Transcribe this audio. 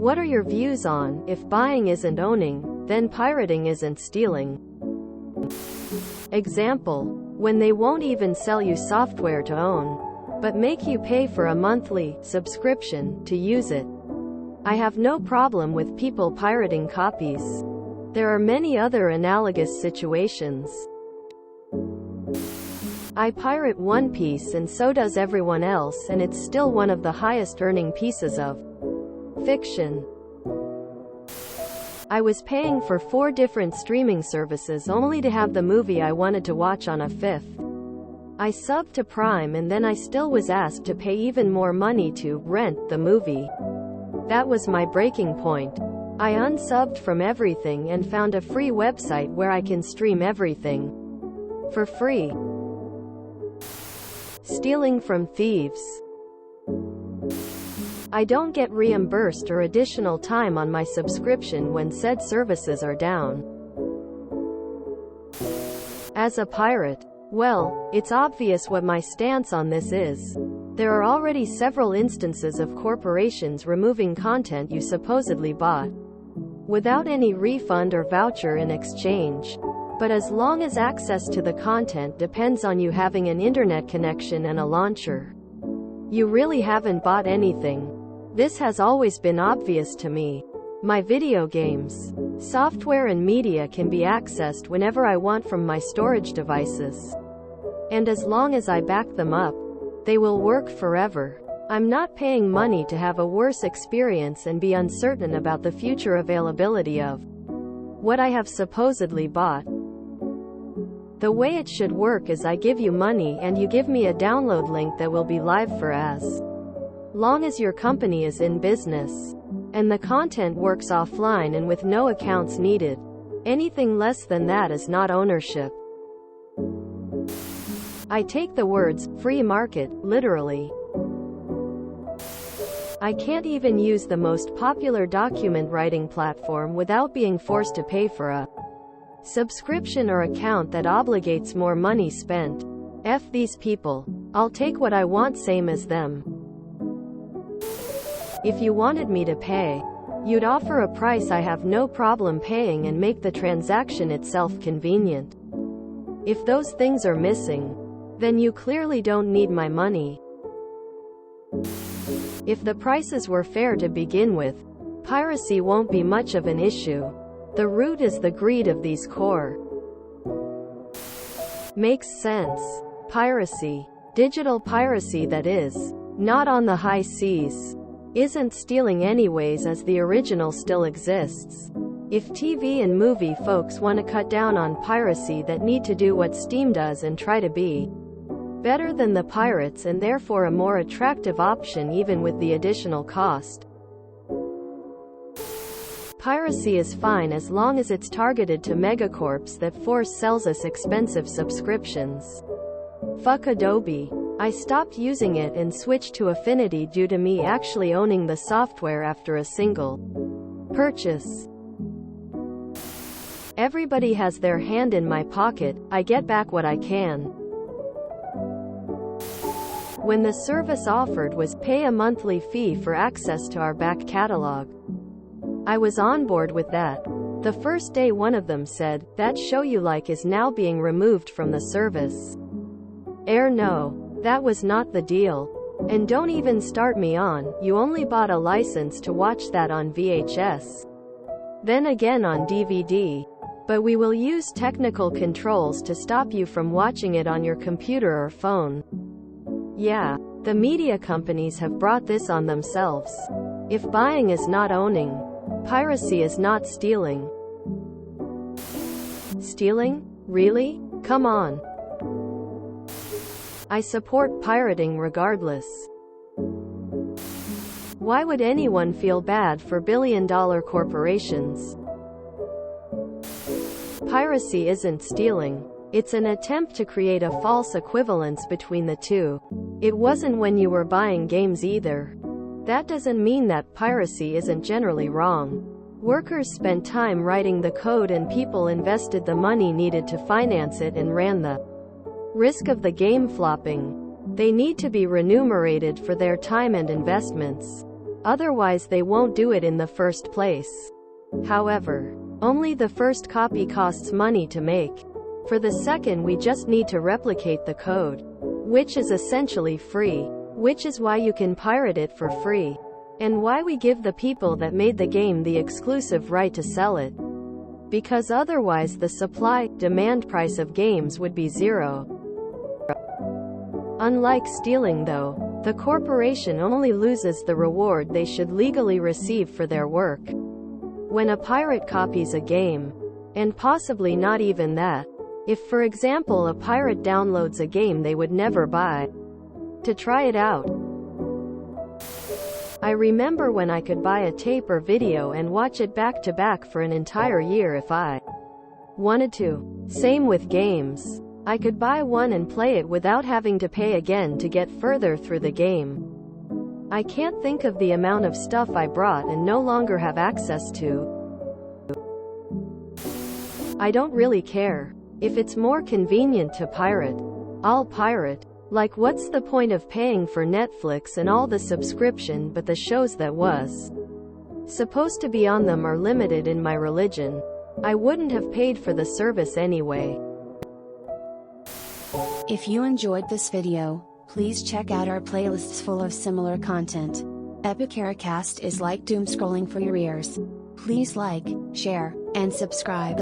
What are your views on, if buying isn't owning, then pirating isn't stealing? Example: when they won't even sell you software to own, but make you pay for a monthly subscription to use it. I have no problem with people pirating copies. There are many other analogous situations. I pirate One Piece and so does everyone else, and it's still one of the highest earning pieces of fiction. I was paying for 4 different streaming services only to have the movie I wanted to watch on a 5th. I subbed to Prime and then I still was asked to pay even more money to rent the movie. That was my breaking point. I unsubbed from everything and found a free website where I can stream everything for free. Stealing from thieves. I don't get reimbursed or additional time on my subscription when said services are down. As a pirate, well, it's obvious what my stance on this is. There are already several instances of corporations removing content you supposedly bought, without any refund or voucher in exchange. But as long as access to the content depends on you having an internet connection and a launcher, you really haven't bought anything. This has always been obvious to me. My video games, software and media can be accessed whenever I want from my storage devices. And as long as I back them up, they will work forever. I'm not paying money to have a worse experience and be uncertain about the future availability of what I have supposedly bought. The way it should work is I give you money and you give me a download link that will be live for as long as your company is in business, and the content works offline and with no accounts needed. Anything less than that is not ownership. I take the words free market literally. I can't even use the most popular document writing platform without being forced to pay for a subscription or account that obligates more money spent. F these people. I'll take what I want, same as them. If you wanted me to pay, you'd offer a price I have no problem paying and make the transaction itself convenient. If those things are missing, then you clearly don't need my money. If the prices were fair to begin with, piracy won't be much of an issue. The root is the greed of these core. Makes sense. Piracy, digital piracy that is, not on the high seas, isn't stealing anyways as the original still exists. If TV and movie folks want to cut down on piracy, that need to do what Steam does and try to be better than the pirates and therefore a more attractive option even with the additional cost. Piracy is fine as long as it's targeted to megacorps that force sells us expensive subscriptions. Fuck Adobe. I stopped using it and switched to Affinity due to me actually owning the software after a single purchase. Everybody has their hand in my pocket, I get back what I can. When the service offered was pay a monthly fee for access to our back catalog, I was on board with that. The first day one of them said, "That show you like is now being removed from the service." No, that was not the deal. And don't even start me on, you only bought a license to watch that on VHS. Then again on DVD. But we will use technical controls to stop you from watching it on your computer or phone. Yeah, the media companies have brought this on themselves. If buying is not owning, piracy is not stealing. Stealing? Really? Come on. I support pirating regardless. Why would anyone feel bad for billion-dollar corporations? Piracy isn't stealing. It's an attempt to create a false equivalence between the two. It wasn't when you were buying games either. That doesn't mean that piracy isn't generally wrong. Workers spent time writing the code and people invested the money needed to finance it and ran the risk of the game flopping. They need to be remunerated for their time and investments. Otherwise they won't do it in the first place. However, only the first copy costs money to make. For the second we just need to replicate the code, which is essentially free. Which is why you can pirate it for free. And why we give the people that made the game the exclusive right to sell it. Because otherwise the supply-demand price of games would be zero. Unlike stealing though, the corporation only loses the reward they should legally receive for their work. When a pirate copies a game, and possibly not even that, if for example a pirate downloads a game they would never buy, to try it out. I remember when I could buy a tape or video and watch it back to back for an entire year if I wanted to. Same with games. I could buy one and play it without having to pay again to get further through the game. I can't think of the amount of stuff I brought and no longer have access to. I don't really care. If it's more convenient to pirate, I'll pirate. Like what's the point of paying for Netflix and all the subscription but the shows that was supposed to be on them are limited in my religion. I wouldn't have paid for the service anyway. If you enjoyed this video, please check out our playlists full of similar content. Epicaricast is like doom scrolling for your ears. Please like, share, and subscribe.